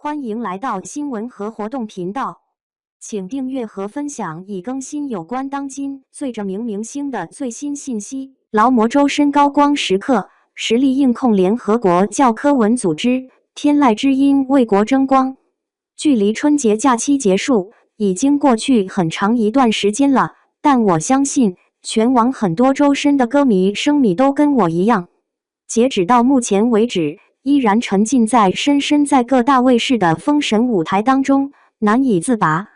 欢迎来到新闻和活动频道，请订阅和分享已更新有关当今最着名明星的最新信息。劳模周深高光时刻，实力硬控联合国教科文组织，天籁之音为国争光。距离春节假期结束已经过去很长一段时间了，但我相信全网很多周深的歌迷生米都跟我一样，截止到目前为止，依然沉浸在深深在各大卫视的封神舞台当中，难以自拔。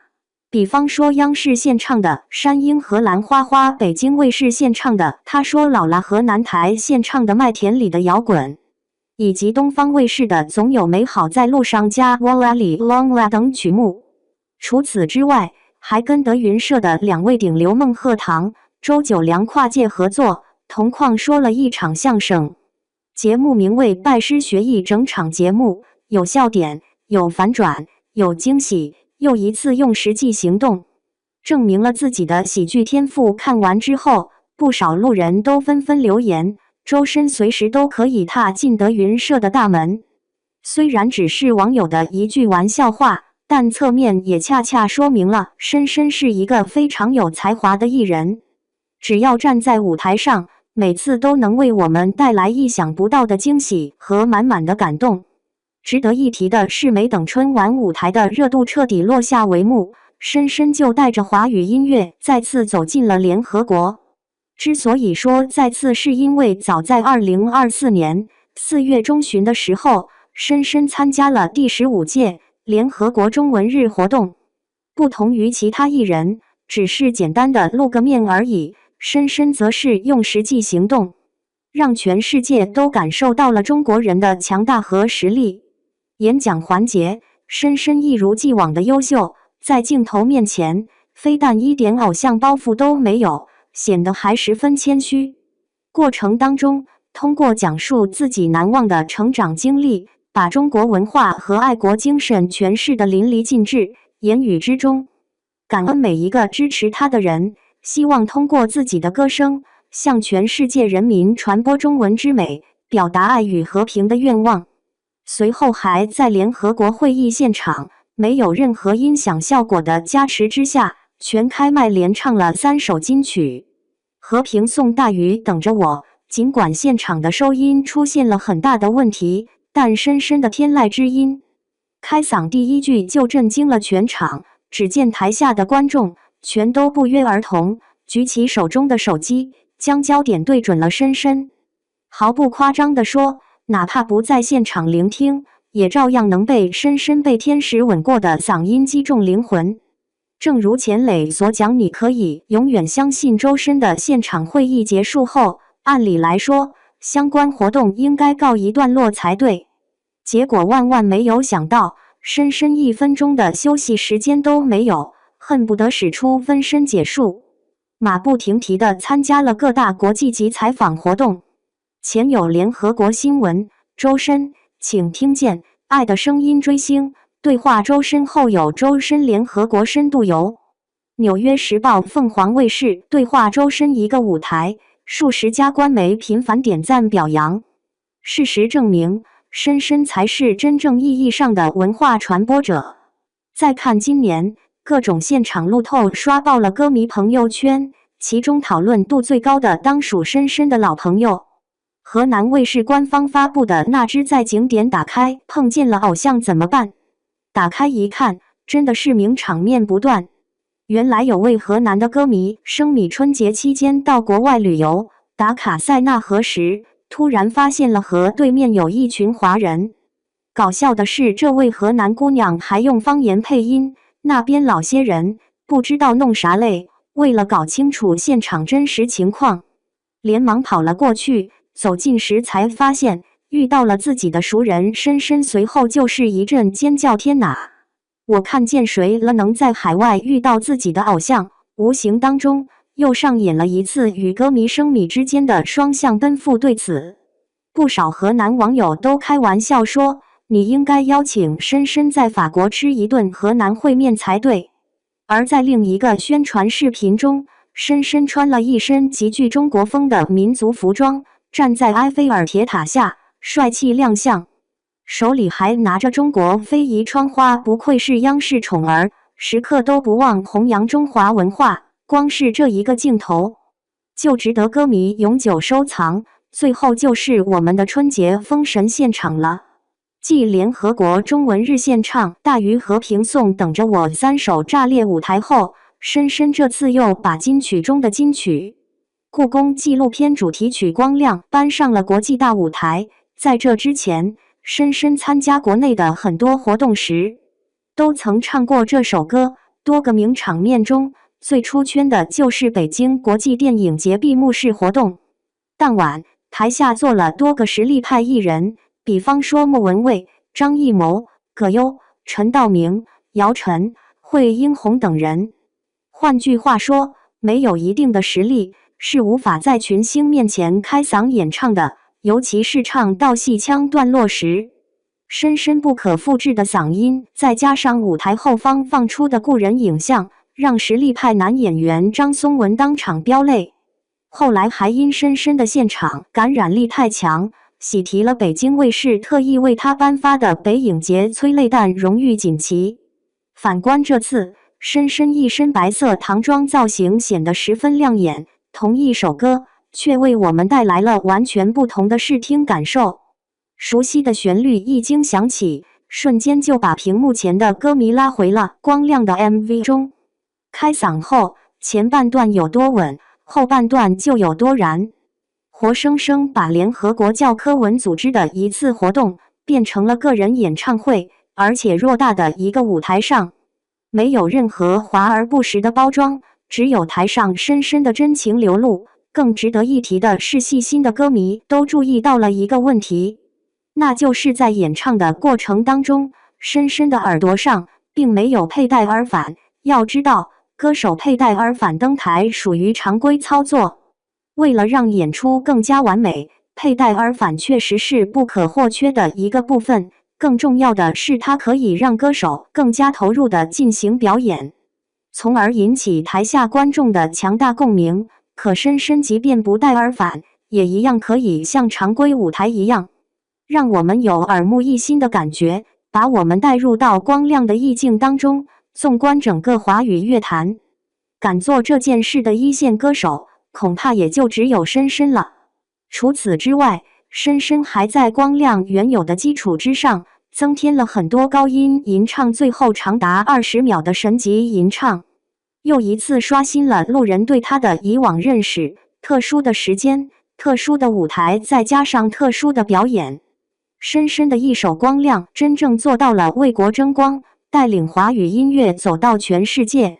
比方说央视献唱的《山鹰》和《兰花花》，北京卫视献唱的《他说老了》和南台献唱的《麦田里的摇滚》，以及东方卫视的《总有美好在路上》加《Wallali Long La》等曲目。除此之外，还跟德云社的两位顶流孟鹤堂、周九良跨界合作，同框说了一场相声。节目名为拜师学艺，整场节目有笑点，有反转，有惊喜，又一次用实际行动证明了自己的喜剧天赋。看完之后，不少路人都纷纷留言，周深随时都可以踏进德云社的大门。虽然只是网友的一句玩笑话，但侧面也恰恰说明了深深是一个非常有才华的艺人。只要站在舞台上，每次都能为我们带来意想不到的惊喜和满满的感动。值得一提的是，没等春晚舞台的热度彻底落下帷幕，深深就带着华语音乐再次走进了联合国。之所以说再次，是因为早在2024年4月中旬的时候，深深参加了第15届联合国中文日活动。不同于其他艺人只是简单的露个面而已，深深则是用实际行动，让全世界都感受到了中国人的强大和实力。演讲环节，深深一如既往的优秀，在镜头面前，非但一点偶像包袱都没有，显得还十分谦虚。过程当中，通过讲述自己难忘的成长经历，把中国文化和爱国精神诠释得淋漓尽致，言语之中感恩每一个支持他的人，希望通过自己的歌声向全世界人民传播中文之美，表达爱与和平的愿望。随后还在联合国会议现场没有任何音响效果的加持之下，全开麦连唱了3首金曲，和平颂、大雨等着我。尽管现场的收音出现了很大的问题，但深深的天籁之音开嗓第一句就震惊了全场。只见台下的观众全都不约而同举起手中的手机，将焦点对准了深深。毫不夸张地说，哪怕不在现场聆听，也照样能被深深被天使吻过的嗓音击中灵魂。正如钱磊所讲，你可以永远相信周深的现场会议结束后，按理来说，相关活动应该告一段落才对。结果万万没有想到，深深1分钟的休息时间都没有，恨不得使出分身解数，马不停蹄地参加了各大国际级采访活动。前有联合国新闻，周深，请听见爱的声音追星对话周深，后有周深联合国深度游。纽约时报、凤凰卫视对话周深一个舞台，数十家官媒频繁点赞表扬。事实证明，深深才是真正意义上的文化传播者。再看今年，各种现场路透刷爆了歌迷朋友圈，其中讨论度最高的当属深深的老朋友。河南卫视官方发布的那支在景点打开碰见了偶像怎么办？打开一看，真的是名场面不断。原来有位河南的歌迷生米春节期间到国外旅游，打卡塞纳河时，突然发现了河对面有一群华人。搞笑的是，这位河南姑娘还用方言配音，那边老些人不知道弄啥嘞，为了搞清楚现场真实情况，连忙跑了过去。走近时才发现遇到了自己的熟人深深，随后就是一阵尖叫，天哪！我看见谁了？能在海外遇到自己的偶像，无形当中又上演了一次与歌迷生米之间的双向奔赴。对此，不少河南网友都开玩笑说，你应该邀请深深在法国吃一顿河南烩面才对。而在另一个宣传视频中，深深穿了一身极具中国风的民族服装，站在埃菲尔铁塔下帅气亮相。手里还拿着中国非遗窗花，不愧是央视宠儿，时刻都不忘弘扬中华文化。光是这一个镜头，就值得歌迷永久收藏。最后就是我们的春节封神现场了。继联合国中文日献唱《大鱼和平颂》等着我3首炸裂舞台后，深深这次又把金曲中的金曲故宫纪录片主题曲《光亮》搬上了国际大舞台。在这之前，深深参加国内的很多活动时，都曾唱过这首歌。多个名场面中，最出圈的就是北京国际电影节闭幕式活动。当晚，台下坐了多个实力派艺人，比方说莫文蔚、张艺谋、葛优、陈道明、姚晨、惠英红等人。换句话说，没有一定的实力，是无法在群星面前开嗓演唱的。尤其是唱到戏腔段落时，深深不可复制的嗓音，再加上舞台后方放出的故人影像，让实力派男演员张颂文当场飙泪。后来还因深深的现场感染力太强，喜提了北京卫视特意为他颁发的北影节催泪弹荣誉锦旗。反观这次，深深一身白色唐装造型显得十分亮眼，同一首歌却为我们带来了完全不同的视听感受。熟悉的旋律一经响起，瞬间就把屏幕前的歌迷拉回了光亮的 MV 中。开嗓后，前半段有多稳，后半段就有多燃，活生生把联合国教科文组织的一次活动变成了个人演唱会，而且偌大的一个舞台上，没有任何华而不实的包装，只有台上深深的真情流露。更值得一提的是，细心的歌迷都注意到了一个问题，那就是在演唱的过程当中，深深的耳朵上并没有佩戴耳返。要知道，歌手佩戴耳返登台属于常规操作，为了让演出更加完美，佩戴耳返确实是不可或缺的一个部分。更重要的是，它可以让歌手更加投入地进行表演，从而引起台下观众的强大共鸣。可深深即便不戴耳返，也一样可以像常规舞台一样，让我们有耳目一新的感觉，把我们带入到光亮的意境当中。纵观整个华语乐坛，敢做这件事的一线歌手，恐怕也就只有深深了。除此之外，深深还在光亮原有的基础之上，增添了很多高音吟唱，最后长达20秒的神级吟唱，又一次刷新了路人对他的以往认识。特殊的时间，特殊的舞台，再加上特殊的表演，深深的一首《光亮》真正做到了为国争光，带领华语音乐走到全世界。